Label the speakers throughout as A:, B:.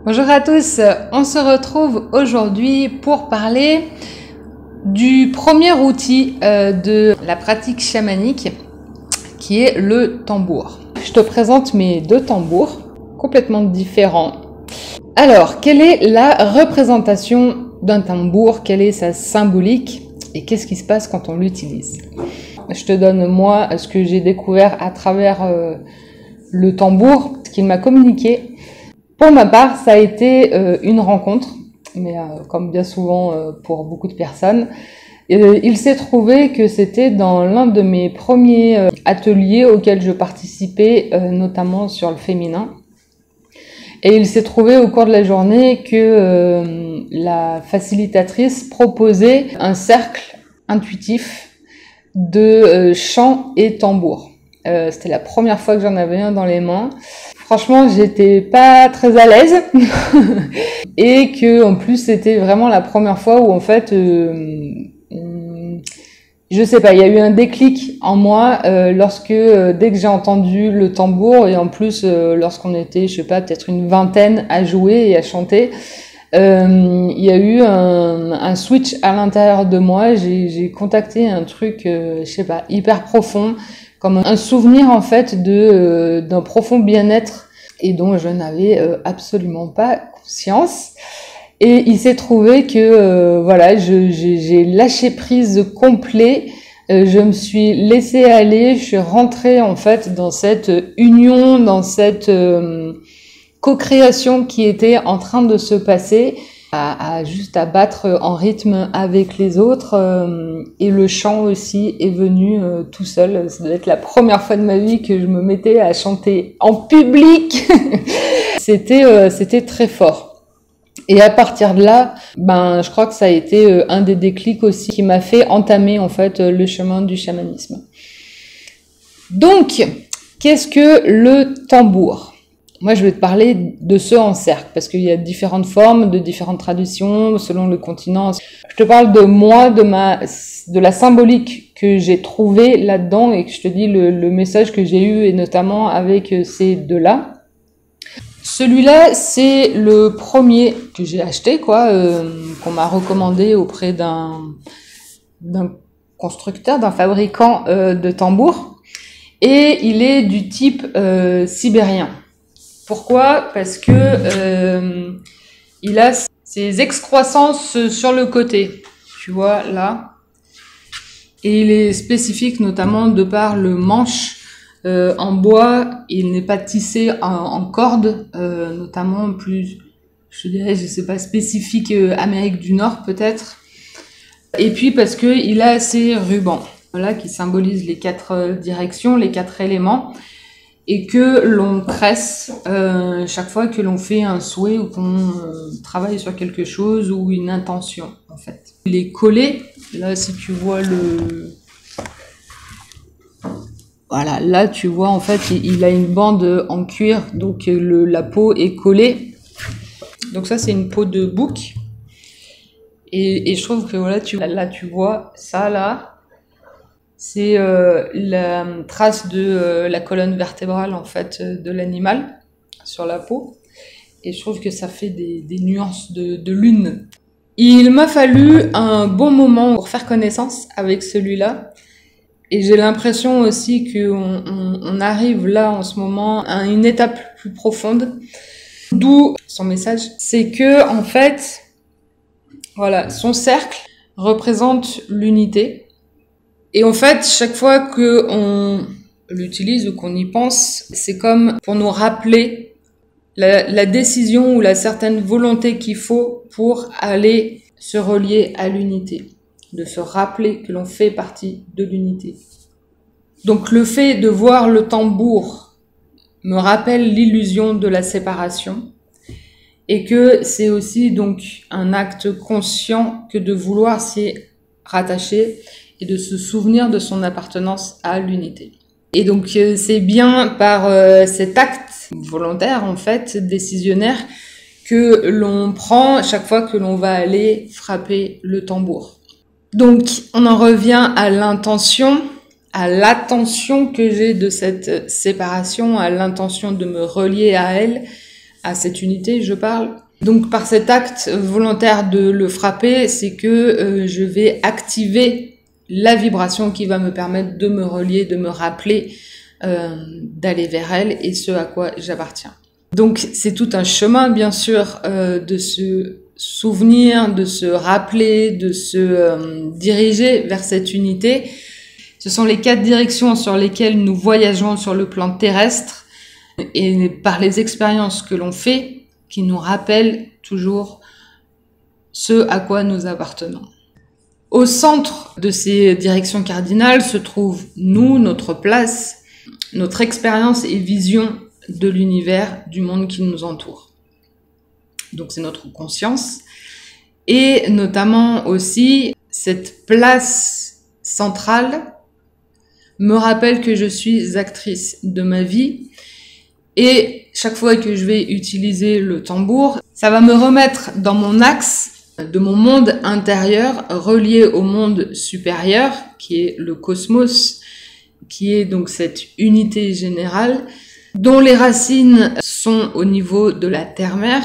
A: Bonjour à tous, on se retrouve aujourd'hui pour parler du premier outil de la pratique chamanique qui est le tambour. Je te présente mes deux tambours complètement différents. Alors, quelle est la représentation d'un tambour? Quelle est sa symbolique? Et qu'est-ce qui se passe quand on l'utilise? Je te donne moi ce que j'ai découvert à travers le tambour, ce qu'il m'a communiqué. Pour ma part, ça a été une rencontre, mais comme bien souvent pour beaucoup de personnes. Il s'est trouvé que c'était dans l'un de mes premiers ateliers auxquels je participais, notamment sur le féminin. Et il s'est trouvé au cours de la journée que la facilitatrice proposait un cercle intuitif de chant et tambour. C'était la première fois que j'en avais un dans les mains. Franchement, j'étais pas très à l'aise et que en plus c'était vraiment la première fois où en fait, je sais pas, il y a eu un déclic en moi lorsque dès que j'ai entendu le tambour et en plus lorsqu'on était, je sais pas, peut-être une vingtaine à jouer et à chanter, il y a eu un switch à l'intérieur de moi. J'ai contacté un truc, je sais pas, hyper profond, comme un souvenir en fait d'un profond bien-être et dont je n'avais absolument pas conscience. Et il s'est trouvé que voilà, j'ai lâché prise complet. Je me suis laissée aller. Je suis rentrée en fait dans cette union, dans cette co-création qui était en train de se passer, juste à battre en rythme avec les autres, et le chant aussi est venu tout seul. Ça doit être la première fois de ma vie que je me mettais à chanter en public. C'était très fort. Et à partir de là, je crois que ça a été un des déclics aussi qui m'a fait entamer en fait le chemin du chamanisme. Donc, qu'est-ce que le tambour ? Moi, je vais te parler de ceux en cercle, parce qu'il y a différentes formes, de différentes traditions, selon le continent. Je te parle de moi, de la symbolique que j'ai trouvée là-dedans, et que je te dis le message que j'ai eu, et notamment avec ces deux-là. Celui-là, c'est le premier que j'ai acheté, qu'on m'a recommandé auprès d'un constructeur, d'un fabricant de tambours, et il est du type sibérien. Pourquoi ? Parce que il a ses excroissances sur le côté, tu vois là, et il est spécifique notamment de par le manche en bois. Il n'est pas tissé en corde, notamment plus, je dirais, je sais pas, spécifique Amérique du Nord peut-être. Et puis parce que il a ses rubans, voilà, qui symbolisent les 4 directions, les 4 éléments. Et que l'on presse chaque fois que l'on fait un souhait ou qu'on travaille sur quelque chose ou une intention, en fait. Il est collé, là si tu vois voilà, là tu vois en fait il a une bande en cuir, donc la peau est collée. Donc ça c'est une peau de bouc. Et je trouve que voilà, là tu vois ça là. C'est la trace de la colonne vertébrale en fait de l'animal sur la peau, et je trouve que ça fait des nuances de lune. Il m'a fallu un bon moment pour faire connaissance avec celui-là, et j'ai l'impression aussi qu'on arrive là en ce moment à une étape plus profonde, d'où son message, c'est que en fait, voilà, son cercle représente l'unité. Et en fait, chaque fois qu'on l'utilise ou qu'on y pense, c'est comme pour nous rappeler la décision ou la certaine volonté qu'il faut pour aller se relier à l'unité, de se rappeler que l'on fait partie de l'unité. Donc le fait de voir le tambour me rappelle l'illusion de la séparation, et que c'est aussi donc un acte conscient que de vouloir s'y rattacher et de se souvenir de son appartenance à l'unité. Et donc c'est bien par cet acte volontaire, en fait, décisionnaire, que l'on prend chaque fois que l'on va aller frapper le tambour. Donc on en revient à l'intention, à l'attention que j'ai de cette séparation, à l'intention de me relier à elle, à cette unité, je parle. Donc par cet acte volontaire de le frapper, c'est que je vais activer la vibration qui va me permettre de me relier, de me rappeler d'aller vers elle et ce à quoi j'appartiens. Donc c'est tout un chemin, bien sûr, de se souvenir, de se rappeler, de se diriger vers cette unité. Ce sont les 4 directions sur lesquelles nous voyageons sur le plan terrestre et par les expériences que l'on fait, qui nous rappellent toujours ce à quoi nous appartenons. Au centre de ces directions cardinales se trouve nous, notre place, notre expérience et vision de l'univers, du monde qui nous entoure. Donc c'est notre conscience et notamment aussi cette place centrale me rappelle que je suis actrice de ma vie et chaque fois que je vais utiliser le tambour, ça va me remettre dans mon axe de mon monde intérieur relié au monde supérieur qui est le cosmos, qui est donc cette unité générale dont les racines sont au niveau de la terre-mère.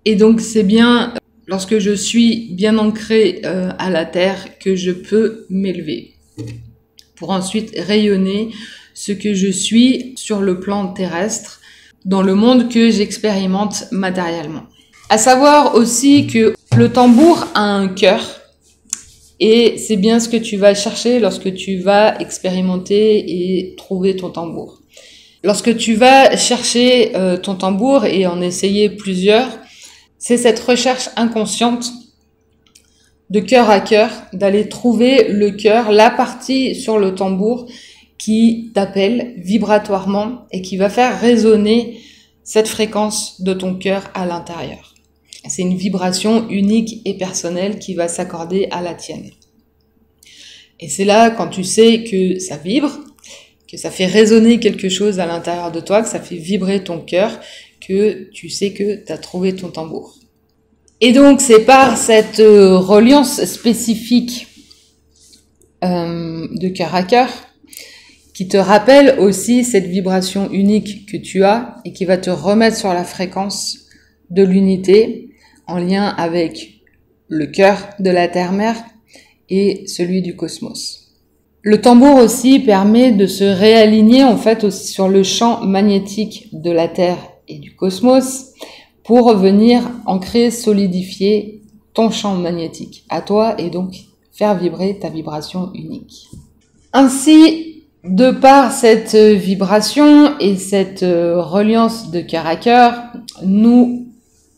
A: Et donc c'est bien lorsque je suis bien ancrée à la terre que je peux m'élever pour ensuite rayonner ce que je suis sur le plan terrestre dans le monde que j'expérimente matériellement. À savoir aussi que le tambour a un cœur et c'est bien ce que tu vas chercher lorsque tu vas expérimenter et trouver ton tambour. Lorsque tu vas chercher ton tambour et en essayer plusieurs, c'est cette recherche inconsciente de cœur à cœur, d'aller trouver le cœur, la partie sur le tambour qui t'appelle vibratoirement et qui va faire résonner cette fréquence de ton cœur à l'intérieur. C'est une vibration unique et personnelle qui va s'accorder à la tienne. Et c'est là, quand tu sais que ça vibre, que ça fait résonner quelque chose à l'intérieur de toi, que ça fait vibrer ton cœur, que tu sais que tu as trouvé ton tambour. Et donc, c'est par cette reliance spécifique de cœur à cœur qui te rappelle aussi cette vibration unique que tu as et qui va te remettre sur la fréquence de l'unité en lien avec le cœur de la terre-mère et celui du cosmos. Le tambour aussi permet de se réaligner en fait aussi sur le champ magnétique de la Terre et du cosmos pour venir ancrer, solidifier ton champ magnétique à toi et donc faire vibrer ta vibration unique. Ainsi, de par cette vibration et cette reliance de cœur à cœur,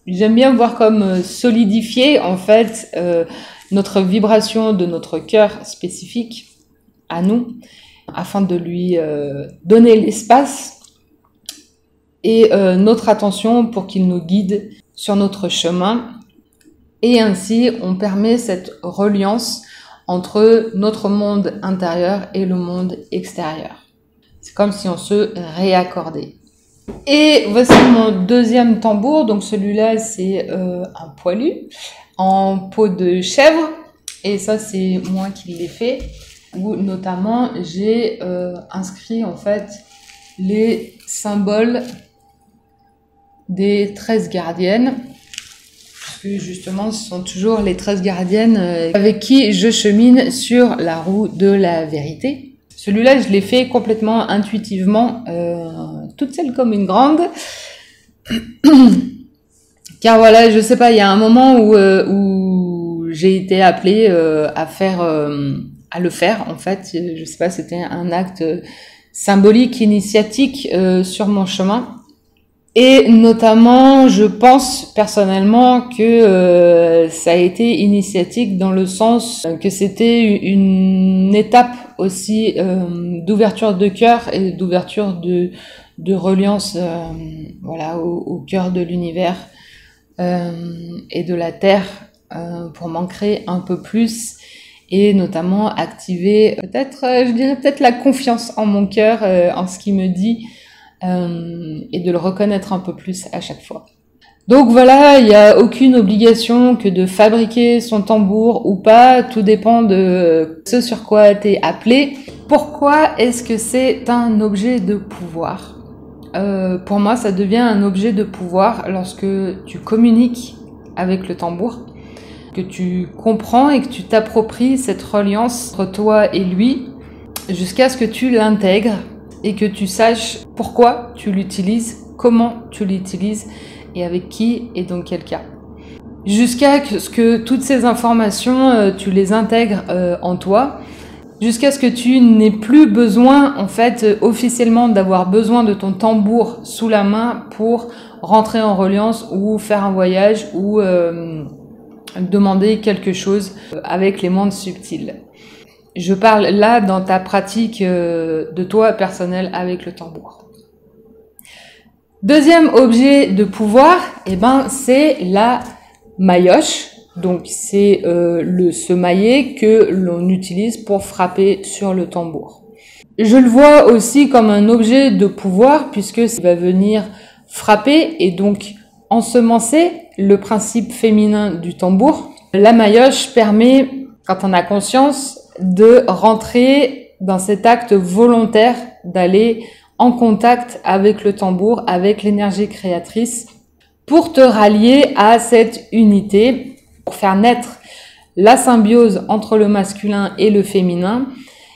A: j'aime bien voir comme solidifier en fait notre vibration de notre cœur spécifique à nous, afin de lui donner l'espace et notre attention pour qu'il nous guide sur notre chemin. Et ainsi, on permet cette reliance entre notre monde intérieur et le monde extérieur. C'est comme si on se réaccordait. Et voici mon deuxième tambour. Donc celui-là, c'est un poilu en peau de chèvre. Et ça, c'est moi qui l'ai fait. Où notamment j'ai inscrit en fait les symboles des 13 gardiennes, puisque justement ce sont toujours les 13 gardiennes avec qui je chemine sur la roue de la vérité. Celui-là, je l'ai fait complètement intuitivement, toute seule comme une grande, car voilà, je sais pas, il y a un moment où j'ai été appelée à le faire, en fait, je sais pas, c'était un acte symbolique, initiatique sur mon chemin. Et notamment, je pense personnellement que ça a été initiatique dans le sens que c'était une étape aussi d'ouverture de cœur et d'ouverture de reliance voilà, au cœur de l'univers et de la Terre pour m'ancrer un peu plus et notamment activer je dirais peut-être la confiance en mon cœur, en ce qu'il me dit, et de le reconnaître un peu plus à chaque fois. Donc voilà, il n'y a aucune obligation que de fabriquer son tambour ou pas, tout dépend de ce sur quoi tu es appelé. Pourquoi est-ce que c'est un objet de pouvoir ? pour moi, ça devient un objet de pouvoir lorsque tu communiques avec le tambour, que tu comprends et que tu t'appropries cette reliance entre toi et lui, jusqu'à ce que tu l'intègres et que tu saches pourquoi tu l'utilises, comment tu l'utilises et avec qui et dans quel cas. Jusqu'à ce que toutes ces informations, tu les intègres en toi, jusqu'à ce que tu n'aies plus besoin, en fait, officiellement d'avoir besoin de ton tambour sous la main pour rentrer en reliance ou faire un voyage ou demander quelque chose avec les mondes subtils. Je parle là dans ta pratique de toi personnelle avec le tambour. Deuxième objet de pouvoir, c'est la maillotche. Donc c'est le semaillet que l'on utilise pour frapper sur le tambour. Je le vois aussi comme un objet de pouvoir puisque ça va venir frapper et donc ensemencer le principe féminin du tambour. La maillotche permet, quand on a conscience, de rentrer dans cet acte volontaire d'aller en contact avec le tambour, avec l'énergie créatrice, pour te rallier à cette unité, pour faire naître la symbiose entre le masculin et le féminin,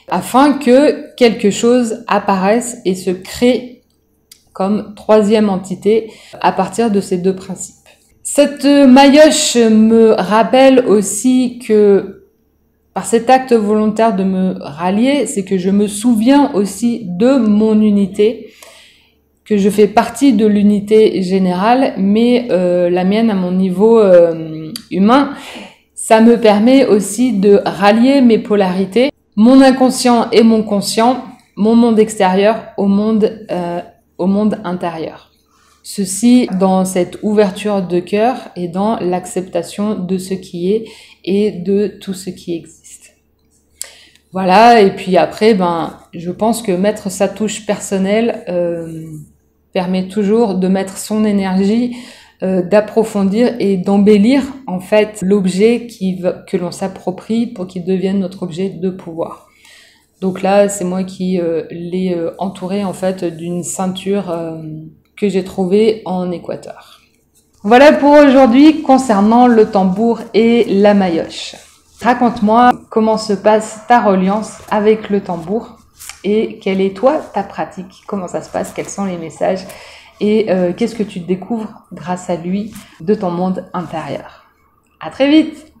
A: afin que quelque chose apparaisse et se crée comme troisième entité à partir de ces deux principes. Cette maillotche me rappelle aussi que par cet acte volontaire de me rallier, c'est que je me souviens aussi de mon unité, que je fais partie de l'unité générale, mais la mienne à mon niveau humain, ça me permet aussi de rallier mes polarités, mon inconscient et mon conscient, mon monde extérieur au monde intérieur. Ceci dans cette ouverture de cœur et dans l'acceptation de ce qui est et de tout ce qui existe. Voilà, et puis après, je pense que mettre sa touche personnelle permet toujours de mettre son énergie, d'approfondir et d'embellir en fait l'objet que l'on s'approprie pour qu'il devienne notre objet de pouvoir. Donc là, c'est moi qui l'ai entouré en fait d'une ceinture que j'ai trouvée en Équateur. Voilà pour aujourd'hui concernant le tambour et la maillotche. Raconte-moi comment se passe ta reliance avec le tambour et quelle est toi ta pratique, comment ça se passe, quels sont les messages et qu'est-ce que tu découvres grâce à lui de ton monde intérieur. À très vite!